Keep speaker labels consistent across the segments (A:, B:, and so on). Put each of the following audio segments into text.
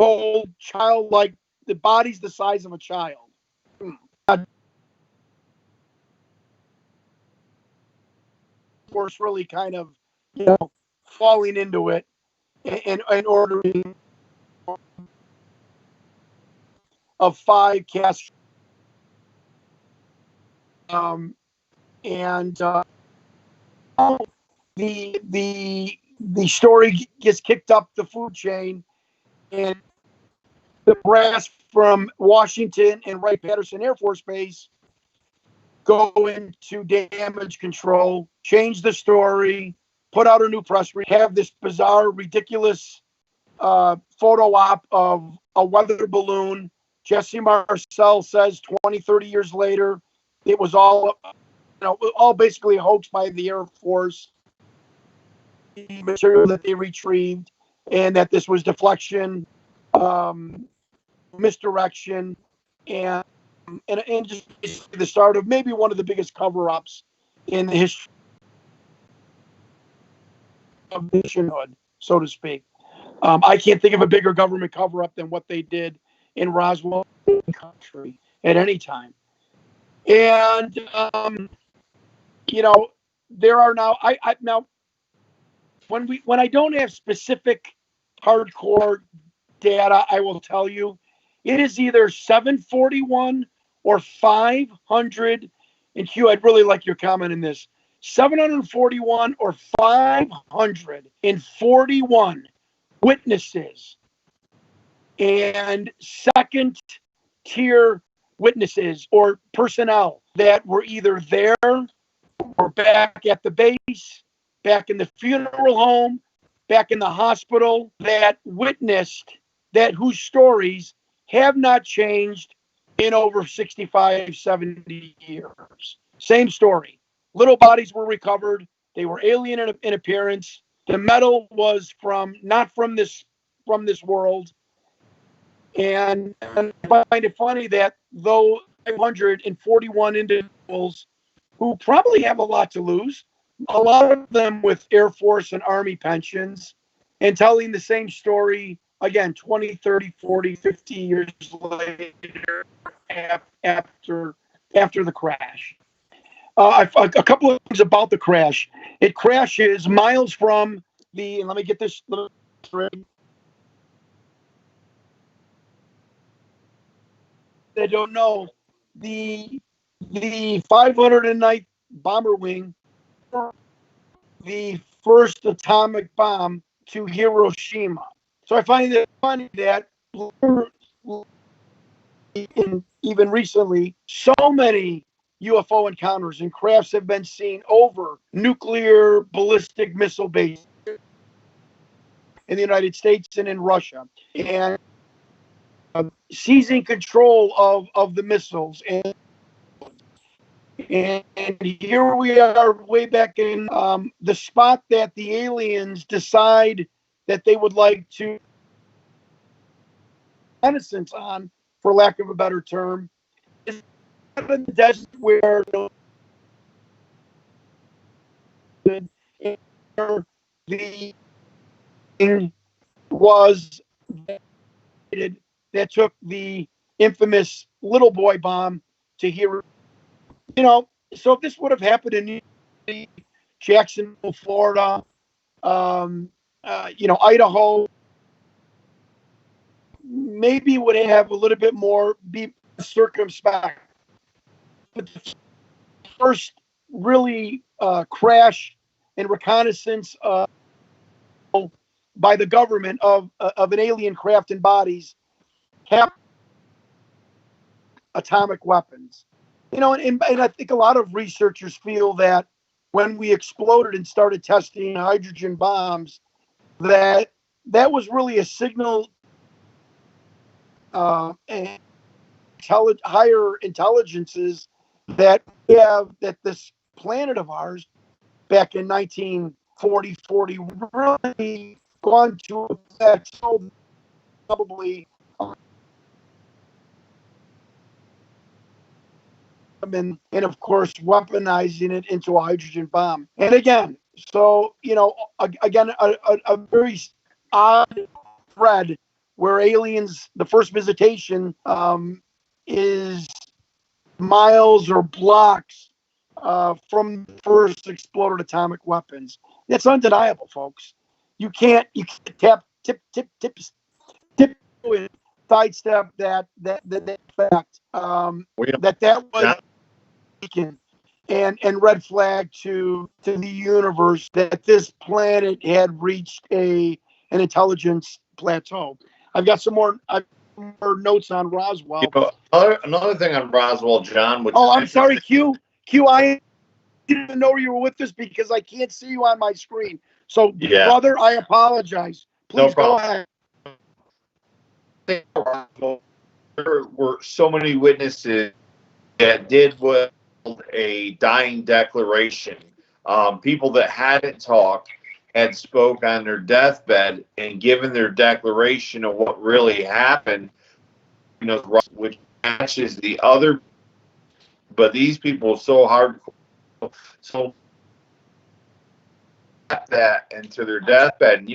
A: whole childlike, the body's the size of a child. Of course, really kind of, falling into it and ordering of 5 cast. And the story gets kicked up the food chain, and the brass from Washington and Wright-Patterson Air Force Base go into damage control, change the story, put out a new press release, have this bizarre, ridiculous photo op of a weather balloon. Jesse Marcel says 20, 30 years later, it was all, all basically a hoax by the Air Force, the material that they retrieved, and that this was deflection, misdirection, and just the start of maybe one of the biggest cover-ups in the history of nationhood, so to speak. I can't think of a bigger government cover-up than what they did in Roswell country at any time. And there are now now when I don't have specific hardcore data, I will tell you it is either 741 or 500. And Hugh, I'd really like your comment in this. 741 or 541 witnesses and second tier witnesses or personnel that were either there or back at the base, back in the funeral home, back in the hospital, that witnessed that, whose stories have not changed in over 65, 70 years. Same story. Little bodies were recovered. They were alien in appearance. The metal was not from this world. And I find it funny that though 541 individuals who probably have a lot to lose, a lot of them with Air Force and Army pensions, and telling the same story again 20, 30, 40, 50 years later after the crash. A couple of things about the crash. It crashes miles from and let me get this straight. I don't know. The 509th Bomber Wing, the first atomic bomb to Hiroshima. So I find it funny that even recently, so many UFO encounters and crafts have been seen over nuclear ballistic missile bases in the United States and in Russia, and seizing control of the missiles. And here we are way back in the spot that the aliens decide that they would like to renaissance on, for lack of a better term, is the desert where the thing was that took the infamous little boy bomb to Hiroshima. So if this would have happened in Jacksonville, Florida, Idaho, maybe would have a little bit more, be circumspect. But the first really crash and reconnaissance by the government of an alien craft and bodies have atomic weapons. And I think a lot of researchers feel that when we exploded and started testing hydrogen bombs, that was really a signal and higher intelligences that we have, that this planet of ours back in 1940 really gone to effect, so probably and of course weaponizing it into a hydrogen bomb. And again, so a very odd thread where aliens, the first visitation is miles or blocks from the first exploded atomic weapons. That's undeniable, folks. You can't tip and sidestep that fact. That was beacon and red flag to the universe that this planet had reached an intelligence plateau. I've got some more notes on Roswell.
B: Another thing on Roswell, John.
A: I'm sorry, Q. I didn't know you were with us because I can't see you on my screen. So, brother, I apologize. Please go ahead.
B: There were so many witnesses that did what a dying declaration. People that hadn't talked had spoke on their deathbed and given their declaration of what really happened, which matches the other. But these people are so hardcore, so that into their deathbed.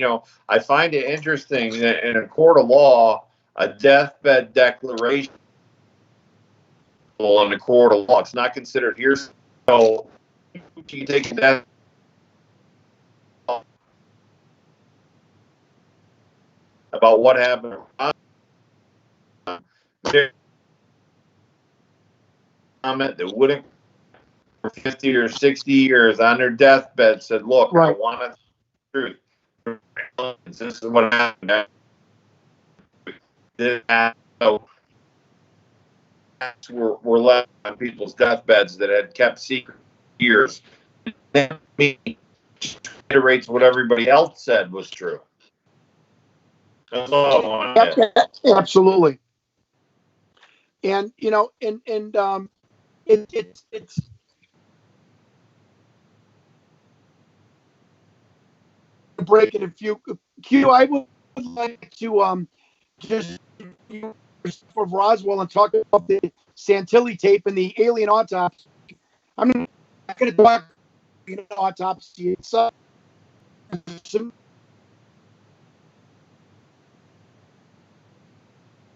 B: I find it interesting that in a court of law, a deathbed declaration in a court of law, it's not considered hearsay. So you take a death about what happened. Comment that wouldn't for 50 or 60 years on their deathbed said, "Look, I want the truth. This is what happened." So were left on people's deathbeds that had kept secret years. That reiterates what everybody else said was true. That's all I want to
A: say. Absolutely. And it's breaking a few. Q, I would like to just of Roswell and talk about the Santilli tape and the alien autopsy. I'm not going to talk autopsy itself.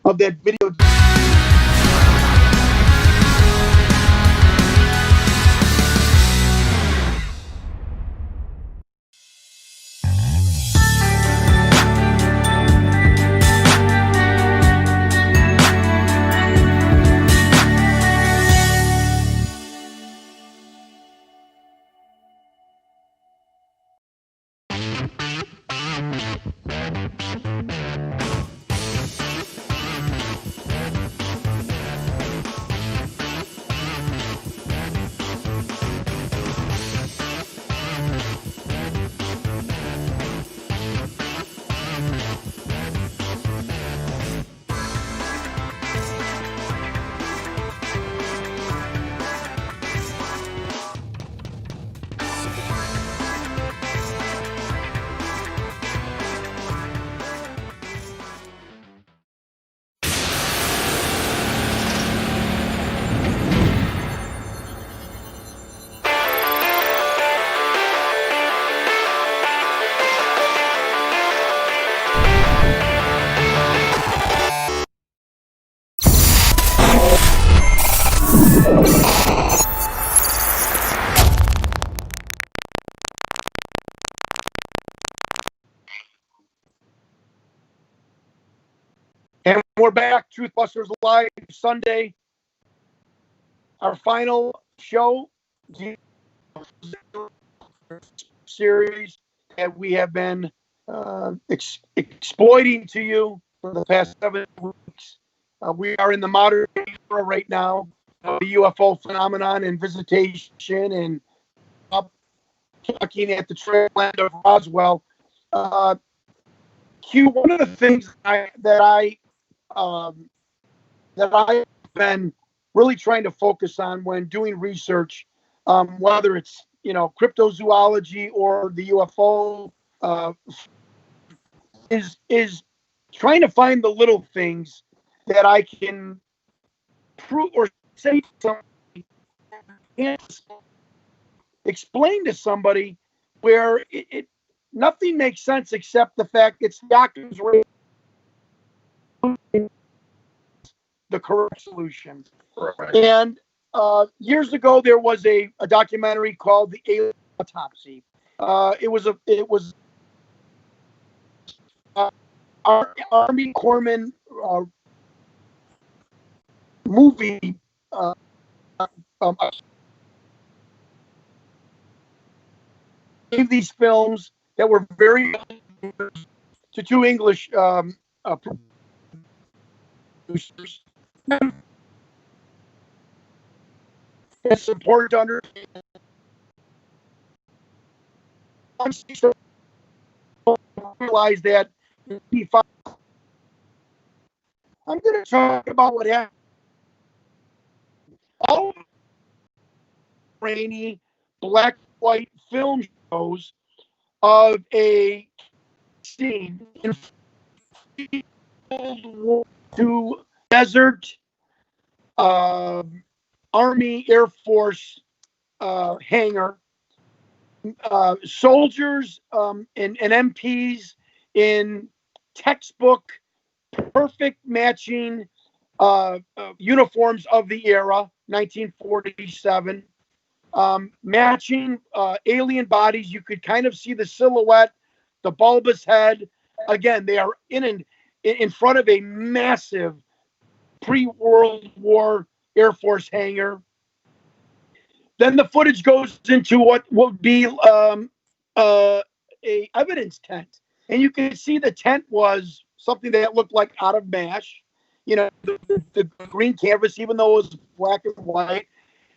A: Of that video. And we're back, TruthBusters Live Sunday. Our final show series that we have been exploiting to you for the past 7 weeks. We are in the modern era right now, the UFO phenomenon and visitation, and talking at the trail end of Roswell. Q, one of the things that I've been really trying to focus on when doing research, whether it's cryptozoology or the UFO, is trying to find the little things that I can prove or say to somebody, explain to somebody where it nothing makes sense except the fact it's the Occam's razor. the correct solution.
B: Right.
A: And years ago, there was a documentary called The Alien Autopsy. It was Army Corpsman movie. Um, these films that were very to two English producers. It's important to understand. Realize that I'm going to talk about what happened. All rainy black white film shows of a scene in World War II desert Army Air Force hangar. Soldiers and MPs in textbook perfect matching uniforms of the era, 1947. Matching alien bodies. You could kind of see the silhouette, the bulbous head. Again, they are in front of a massive pre-World War Air Force hangar. Then the footage goes into what would be a evidence tent, and you can see the tent was something that looked like out of MASH. You know, the green canvas, even though it was black and white,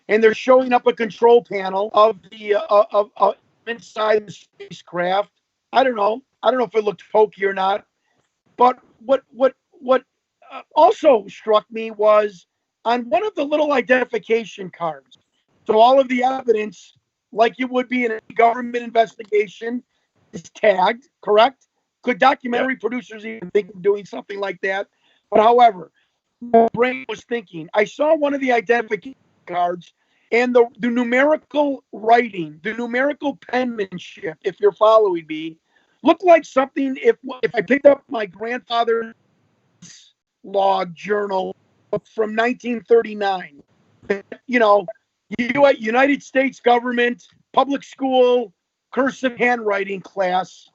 A: and they're showing up a control panel of the of inside the spacecraft. I don't know. I don't know if it looked hokey or not. But what also struck me was on one of the little identification cards. So all of the evidence, like it would be in a government investigation, is tagged. Correct? Could documentary producers even think of doing something like that? But however, my brain was thinking. I saw one of the identification cards and the numerical writing, the numerical penmanship, if you're following me, looked like something if I picked up my grandfather's log journal from 1939. You know, United States government, public school, cursive handwriting class.